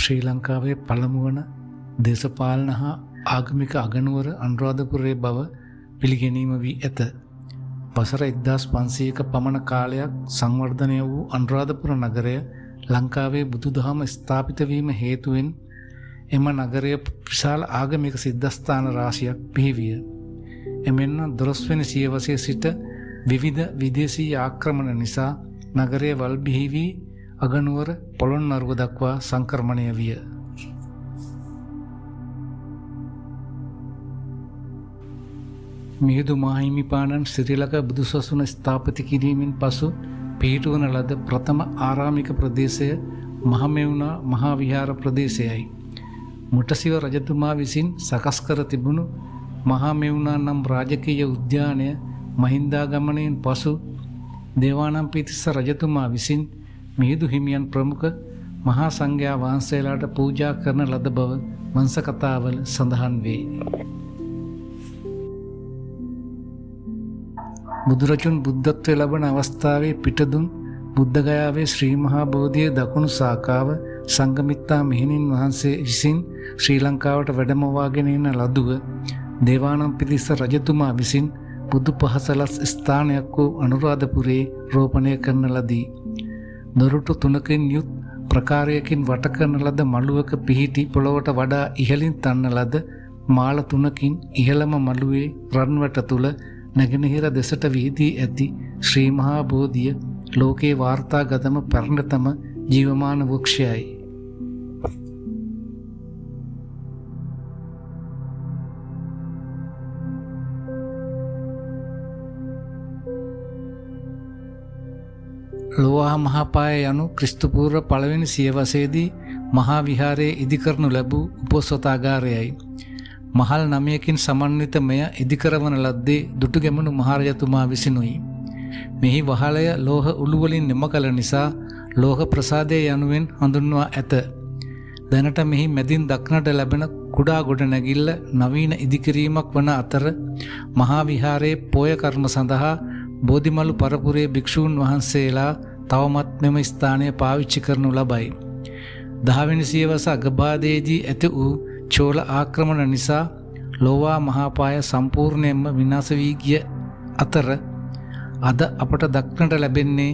ශ්‍රී ලංකාවේ පළමුවන දේශපාලන හා ආගමික අගනුවර අනුරාධපුරයේ බව පිළිගැනීම වී ඇත. වසර 1500ක පමණ කාලයක් සංවර්ධනය වූ අනුරාධපුර නගරය ලංකාවේ බුදුදහම ස්ථාපිත වීම හේතුවෙන් එම නගරය විශාල ආගමික සිද්ධස්ථාන රාශියක් බිහිවිය. එමෙන්න 12 වෙනි සියවසේ සිට විවිධ විදේශීය ආක්‍රමණ නිසා නගරය වල් බිහි වී අගනුවර පොළොන්නරුව දක්වා සංක්‍රමණය විය. මිහිඳු මාහිමිපාණන් සිරිලක බුදුසසුන ස්ථාපිත කිරීමෙන් පසු පිහිටුවන ලද ප්‍රථම ආරාමික ප්‍රදේශය මහමෙවුනා මහා විහාර ප්‍රදේශයයි. මුටසිව රජතුමා විසින් සකස් කර තිබුණු මහමෙවුනා නම් රාජකීය උද්‍යානය මහින්දාගමනයෙන් පසු දේවානම්පියතිස්ස රජතුමා විසින් මිහිඳු හිමියන් ප්‍රමුඛ මහා සංඝයා වහන්සේලාට පූජා කරන ලද බව වංශ කතාවල සඳහන් වේ. බුදුරජුන් බුද්ධත්වය ලබන අවස්ථාවේ පිටදුන් බුද්ධගයාවේ ශ්‍රී මහා බෝධියේ දකුණු ශාඛාව සංඝමිත්තා මෙහෙණින් වහන්සේ විසින් ශ්‍රී ලංකාවට වැඩමවාගෙන එන ලදුව දේවානම්පියතිස්ස රජතුමා විසින් බුදු පහසලස් ස්ථානයක් වූ අනුරාධපුරයේ රෝපණය කරන ලදී. දොරටු 3කින් යුත් ප්‍රකාරයකින් වට කරන ලද මළුවක පිහිටි පොළොවට වඩා ඉහළින් තන්න ලද මාල 3කින් ඉහළම මළුවේ රන්වැට තුල නැගෙනහිර දෙසට විහිදී ඇති ශ්‍රී මහා බෝධිය ලෝකේ වාර්තාගතම පරණතම ජීවමාන වෘක්ෂයයි. ලෝවාහ මහාපාය යනු ක්‍රිස්තුපූර්ව පළවෙනි සියවසේදී මහා විහාරයේ ඉදිකරනු ලැබූ උපෝසථාගාරයයි. මහල් 9කින් සමන්විත මෙය ඉදිකරවන ලද්දේ දුටුගැමුණු මහරජතුමා විසිනුයි. මෙහි වහලය ලෝහ උළු වලින් නිම කළ නිසා ලෝහ ප්‍රසාදය යනුවෙන් හඳුන්වා ඇත. දැනට මෙහි මැදින් දක්නට ලැබෙන කුඩා ගොඩනැගිල්ල නවීන ඉදිකිරීමක් වන අතර මහා විහාරයේ පෝය කර්ම සඳහා බෝධිමලු පරපුරේ භික්ෂූන් වහන්සේලා තවමත් මෙම ස්ථානය පාවිච්චි කරනු ලබයි. 10 වෙනි සියවස අගභාගයේදී ඇති වූ චෝල ආක්‍රමණ නිසා ලෝවා මහාපාය සම්පූර්ණයෙන්ම විනාශ වී ගිය අතර අද අපට දක්නට ලැබෙන්නේ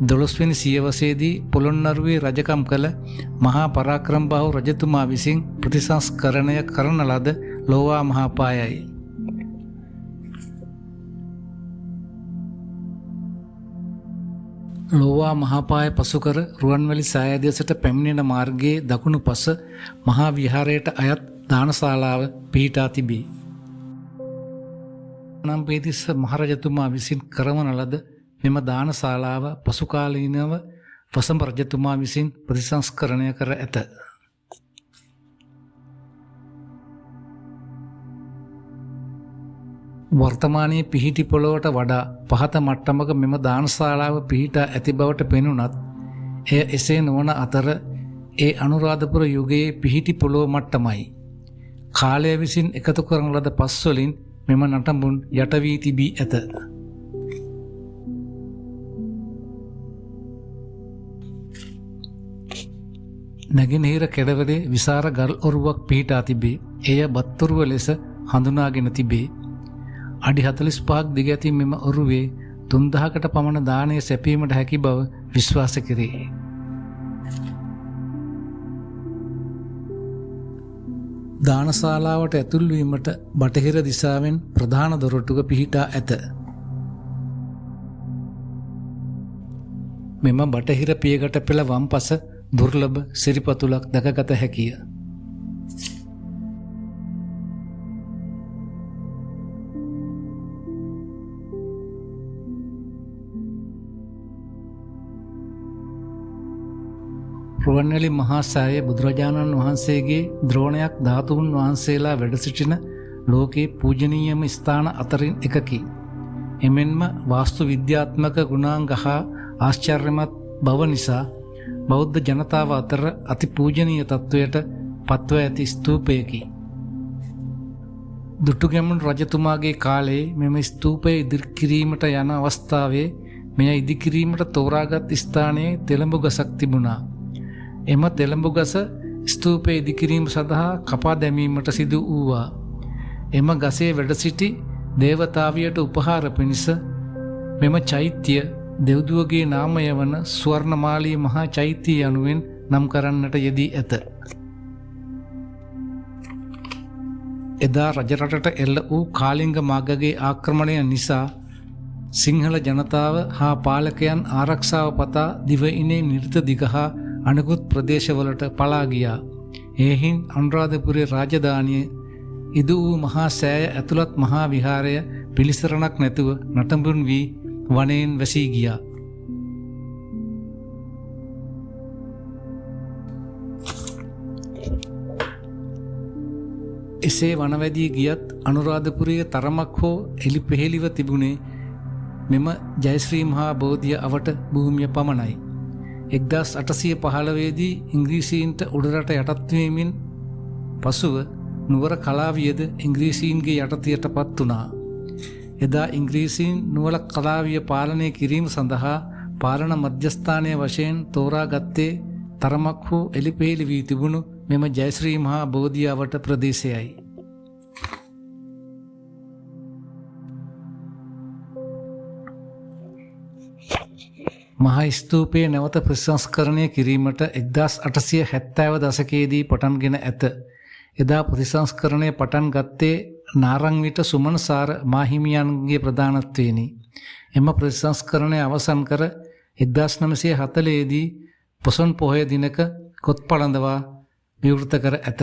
12 වෙනි සියවසේදී පොළොන්නරුවේ රජකම් කළ මහා පරාක්‍රමබාහු රජතුමා විසින් ප්‍රතිසංස්කරණය කරන ලද ලෝවා මහාපායයි. ලෝවා මහාපාය පසුකර රුවන්වැලි සෑයදෙසට පැමිණෙන මාර්ගයේ දකුණු පස මහා විහාරයට අයත් දානශාලාව පිහිටා තිබේ. නම්පියතිස්ස මහරජතුමා විසින් කරවන ලද මෙම දානශාලාව පසුකාලීනව වසම රජතුමා විසින් ප්‍රතිසංස්කරණය කර ඇත. වර්තමානයේ පිහිටි පොළොවට වඩා පහත මට්ටමක මෙම දානශාලාව පිහිටා ඇති බවට පෙනුනත් එය එසේ නොවන අතර ඒ අනුරාධපුර යුගයේ පිහිටි පොළොව මට්ටමයි. කාලය විසින් එකතු කරන ලද පස් වලින් මෙම නටඹුන් යට වී තිබී ඇත. නැගෙනහිර කෙළවරේ විසර ගල් ඔරුවක් පිහිටා තිබේ. එය බත්තුරුව ලෙස හඳුනාගෙන තිබේ. අඩි 45ක් දිග ඇති මෙම ඔරුවේ 3000කට පමණ දානය සැපීමට හැකි බව විශ්වාස කෙරේ. දානශාලාවට ඇතුල් වීමට බටහිර දිශාවෙන් ප්‍රධාන දොරටුව පිහිටා ඇත. මෙම බටහිර පියගට පෙළ වම්පස දුර්ලභ සිරිපතුලක් දැකගත හැකිය. රුවන්වැලි මහා සෑය බුදුරජාණන් වහන්සේගේ ද්‍රෝණයක් ධාතුන් වහන්සේලා වැඩ සිටින ලෝකේ පූජනීයම ස්ථාන අතරින් එකකි. එමෙන්ම වාස්තු විද්‍යාත්මක ගුණාංග හා ආශ්චර්යමත් බව නිසා බෞද්ධ ජනතාව අතර අති පූජනීය තත්වයට පත්ව ඇති ස්තූපයකි. දුටුගැමුණු රජතුමාගේ කාලයේ මෙම ස්තූපය ඉදිකිරීමට යන අවස්ථාවේ මෙය ඉදිකිරීමට තෝරාගත් ස්ථානයේ තෙලඹු ගසක් තිබුණා. එම තෙලඹු ගස ස්තූපය ඉදිකිරීම සඳහා කපා දැමීමට සිදු වූවා. එම ගසේ වැඩ සිටි දේවතාවියට උපහාර පිණිස මෙම චෛත්‍ය දෙව්දුවගේ නාමය වන ස්වර්ණමාලී මහා චෛත්‍ය යනුවෙන් නම් කරන්නට යෙදී ඇත. එදා රජරටට එල්ල වූ කාලිංග මාගගේ ආක්‍රමණය නිසා සිංහල ජනතාව හා පාලකයන් ආරක්ෂාව පතා දිවයිනේ නිර්ත දිග හා අනෙකුත් ප්‍රදේශවලට පලා ගියා. එහින් අනුරාධපුරේ රාජධානිය ඉදු වූ මහා සෑය ඇතුළත් මහා විහාරය පිළිසරණක් නැතුව නටඹුන් වී වනයෙන් වැසී ගියා. එසේ වනවැදී ගියත් අනුරාධපුරයේ තරමක් හෝ එලිපෙහෙලිව තිබුණේ මෙම ජයශ්‍රී මහා බෝධිය අවට භූමිය පමණයි. 1815දී ඉංග්‍රීසීන්ට උඩරට යටත්වීමෙන් පසුව නුවර කලාවියද ඉංග්‍රීසීන්ගේ යටතයට පත් වුණා. එදා ඉංග්‍රීසීන් නුවර කලාවිය පාලනය කිරීම සඳහා පාලන මධ්‍යස්ථානය වශයෙන් තෝරාගත්තේ තරමක් හෝ එලිපෙහෙලි වී තිබුණු මෙම ජයශ්‍රී මහා බෝධිය අවට ප්‍රදේශයයි. මහා ස්තූපයේ නැවත ප්‍රතිසංස්කරණය කිරීමට 1870 දශකයේදී පටන්ගෙන ඇත. එදා ප්‍රතිසංස්කරණය පටන් ගත්තේ නාරංවිට සුමනසාර මාහිමියන්ගේ ප්‍රධානත්වයෙනි. එම ප්‍රතිසංස්කරණය අවසන් කර 1940දී පොසොන් පොහොය දිනක කොත් පළඳවා විවෘත කර ඇත.